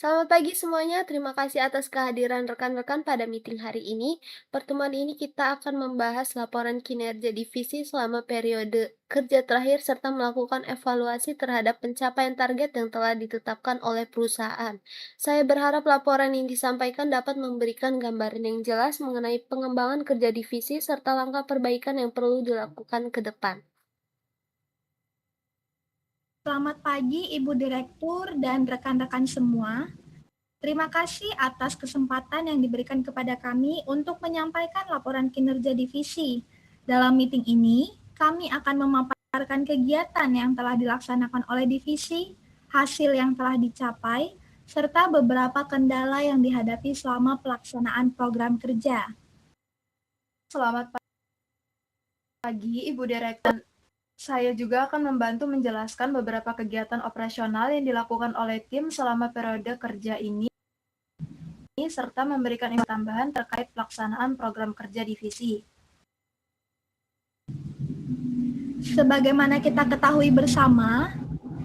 Selamat pagi semuanya, terima kasih atas kehadiran rekan-rekan pada meeting hari ini. Pertemuan ini kita akan membahas laporan kinerja divisi selama periode kerja terakhir serta melakukan evaluasi terhadap pencapaian target yang telah ditetapkan oleh perusahaan. Saya berharap laporan yang disampaikan dapat memberikan gambaran yang jelas mengenai pengembangan kerja divisi serta langkah perbaikan yang perlu dilakukan ke depan. Selamat pagi Ibu Direktur dan rekan-rekan semua. Terima kasih atas kesempatan yang diberikan kepada kami untuk menyampaikan laporan kinerja divisi. Dalam meeting ini, kami akan memaparkan kegiatan yang telah dilaksanakan oleh divisi, hasil yang telah dicapai, serta beberapa kendala yang dihadapi selama pelaksanaan program kerja. Selamat pagi, Ibu Direktur. Saya juga akan membantu menjelaskan beberapa kegiatan operasional yang dilakukan oleh tim selama periode kerja ini, serta memberikan info tambahan terkait pelaksanaan program kerja divisi. Sebagaimana kita ketahui bersama,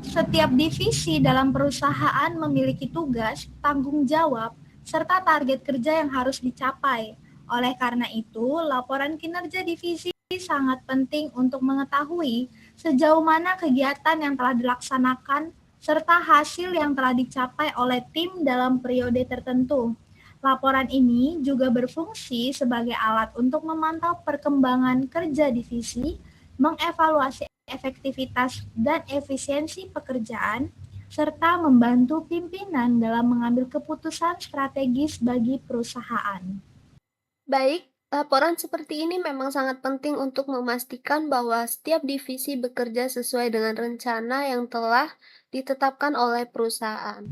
setiap divisi dalam perusahaan memiliki tugas, tanggung jawab, serta target kerja yang harus dicapai. Oleh karena itu, laporan kinerja divisi sangat penting untuk mengetahui sejauh mana kegiatan yang telah dilaksanakan serta hasil yang telah dicapai oleh tim dalam periode tertentu. Laporan ini juga berfungsi sebagai alat untuk memantau perkembangan kerja divisi, mengevaluasi efektivitas dan efisiensi pekerjaan, serta membantu pimpinan dalam mengambil keputusan strategis bagi perusahaan. Baik, laporan seperti ini memang sangat penting untuk memastikan bahwa setiap divisi bekerja sesuai dengan rencana yang telah ditetapkan oleh perusahaan.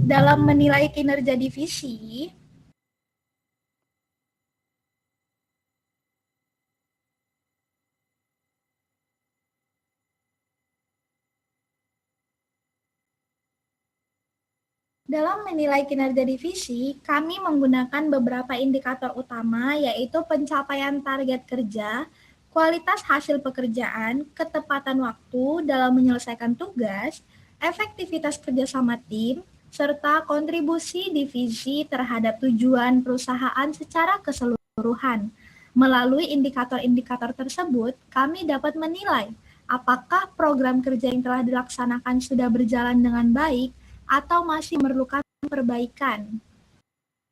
Dalam menilai kinerja divisi, kami menggunakan beberapa indikator utama, yaitu pencapaian target kerja, kualitas hasil pekerjaan, ketepatan waktu dalam menyelesaikan tugas, efektivitas kerjasama tim, serta kontribusi divisi terhadap tujuan perusahaan secara keseluruhan. Melalui indikator-indikator tersebut, kami dapat menilai apakah program kerja yang telah dilaksanakan sudah berjalan dengan baik atau masih memerlukan perbaikan.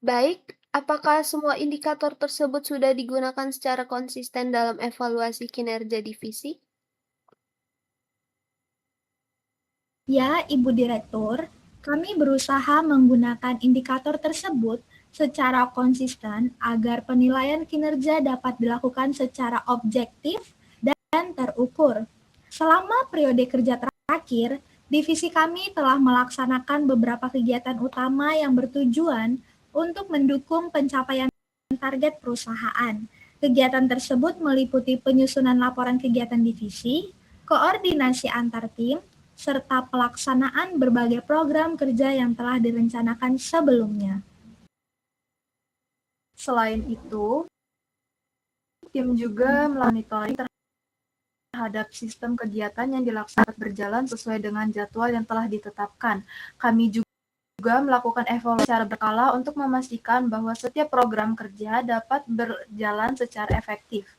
Baik, apakah semua indikator tersebut sudah digunakan secara konsisten dalam evaluasi kinerja divisi? Ya, Ibu Direktur, kami berusaha menggunakan indikator tersebut secara konsisten agar penilaian kinerja dapat dilakukan secara objektif dan terukur. Selama periode kerja terakhir, divisi kami telah melaksanakan beberapa kegiatan utama yang bertujuan untuk mendukung pencapaian target perusahaan. Kegiatan tersebut meliputi penyusunan laporan kegiatan divisi, koordinasi antar tim, serta pelaksanaan berbagai program kerja yang telah direncanakan sebelumnya. Selain itu, tim juga monitoring terhadap sistem kegiatan yang dilaksanakan berjalan sesuai dengan jadwal yang telah ditetapkan. Kami juga melakukan evaluasi secara berkala untuk memastikan bahwa setiap program kerja dapat berjalan secara efektif.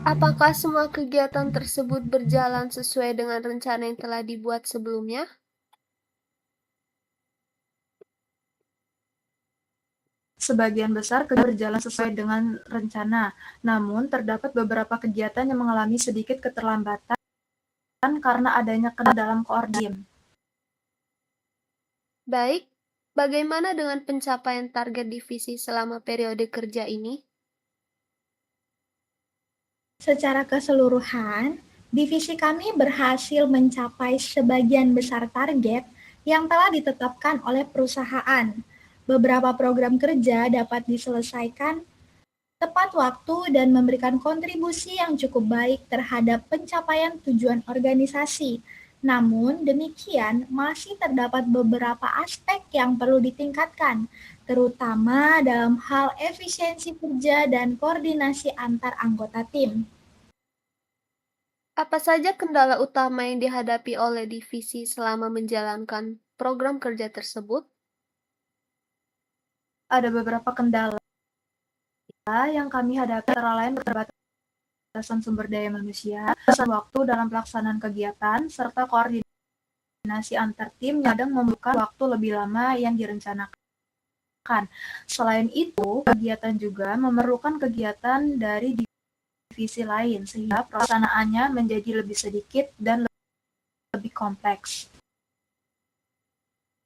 Apakah semua kegiatan tersebut berjalan sesuai dengan rencana yang telah dibuat sebelumnya? Sebagian besar kerja berjalan sesuai dengan rencana, namun terdapat beberapa kegiatan yang mengalami sedikit keterlambatan karena adanya kendala dalam koordinasi. Baik, bagaimana dengan pencapaian target divisi selama periode kerja ini? Secara keseluruhan, divisi kami berhasil mencapai sebagian besar target yang telah ditetapkan oleh perusahaan. Beberapa program kerja dapat diselesaikan tepat waktu dan memberikan kontribusi yang cukup baik terhadap pencapaian tujuan organisasi. Namun demikian, masih terdapat beberapa aspek yang perlu ditingkatkan, terutama dalam hal efisiensi kerja dan koordinasi antar anggota tim. Apa saja kendala utama yang dihadapi oleh divisi selama menjalankan program kerja tersebut? Ada beberapa kendala yang kami hadapi antara lain keterbatasan sumber daya manusia, keterbatasan waktu dalam pelaksanaan kegiatan, serta koordinasi antar tim yang kadang membutuhkan waktu lebih lama yang direncanakan. Selain itu, kegiatan juga memerlukan kegiatan dari divisi lain, sehingga pelaksanaannya menjadi lebih sedikit dan lebih kompleks.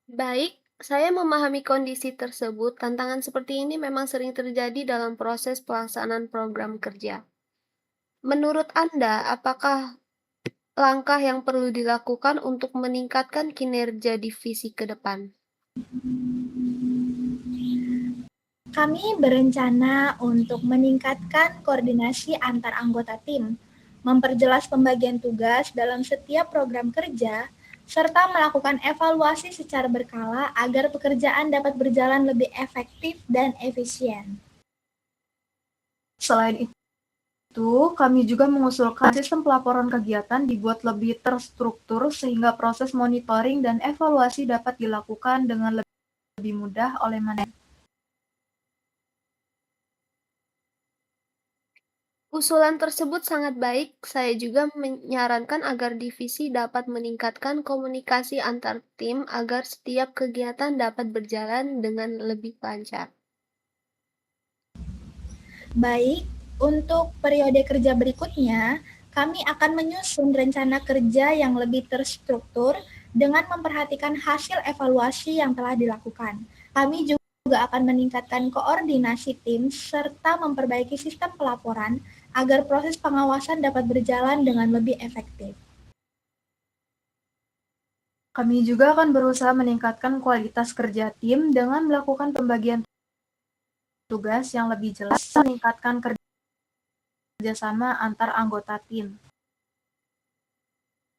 Baik, saya memahami kondisi tersebut. Tantangan seperti ini memang sering terjadi dalam proses pelaksanaan program kerja. Menurut Anda, apakah langkah yang perlu dilakukan untuk meningkatkan kinerja divisi ke depan? Kami berencana untuk meningkatkan koordinasi antar anggota tim, memperjelas pembagian tugas dalam setiap program kerja, serta melakukan evaluasi secara berkala agar pekerjaan dapat berjalan lebih efektif dan efisien. Selain itu, kami juga mengusulkan sistem pelaporan kegiatan dibuat lebih terstruktur sehingga proses monitoring dan evaluasi dapat dilakukan dengan lebih mudah oleh manajemen. Usulan tersebut sangat baik. Saya juga menyarankan agar divisi dapat meningkatkan komunikasi antar tim agar setiap kegiatan dapat berjalan dengan lebih lancar. Baik, untuk periode kerja berikutnya, kami akan menyusun rencana kerja yang lebih terstruktur dengan memperhatikan hasil evaluasi yang telah dilakukan. Kami juga akan meningkatkan koordinasi tim serta memperbaiki sistem pelaporan agar proses pengawasan dapat berjalan dengan lebih efektif. Kami juga akan berusaha meningkatkan kualitas kerja tim dengan melakukan pembagian tugas yang lebih jelas, meningkatkan kerjasama antar anggota tim.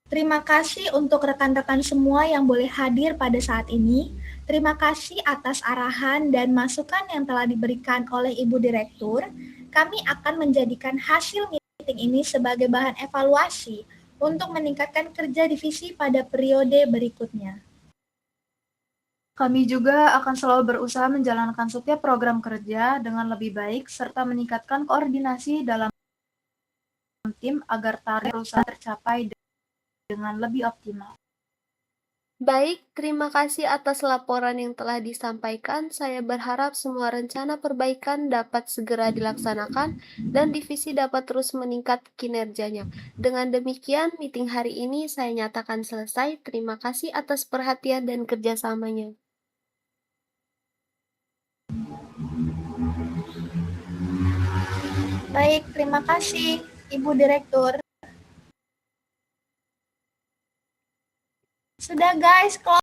Terima kasih untuk rekan-rekan semua yang boleh hadir pada saat ini. Terima kasih atas arahan dan masukan yang telah diberikan oleh Ibu Direktur. Kami akan menjadikan hasil meeting ini sebagai bahan evaluasi untuk meningkatkan kerja divisi pada periode berikutnya. Kami juga akan selalu berusaha menjalankan setiap program kerja dengan lebih baik serta meningkatkan koordinasi dalam tim agar target perusahaan tercapai dengan lebih optimal. Baik, terima kasih atas laporan yang telah disampaikan. Saya berharap semua rencana perbaikan dapat segera dilaksanakan dan divisi dapat terus meningkat kinerjanya. Dengan demikian, meeting hari ini saya nyatakan selesai. Terima kasih atas perhatian dan kerjasamanya. Baik, terima kasih Ibu Direktur. Sudah guys,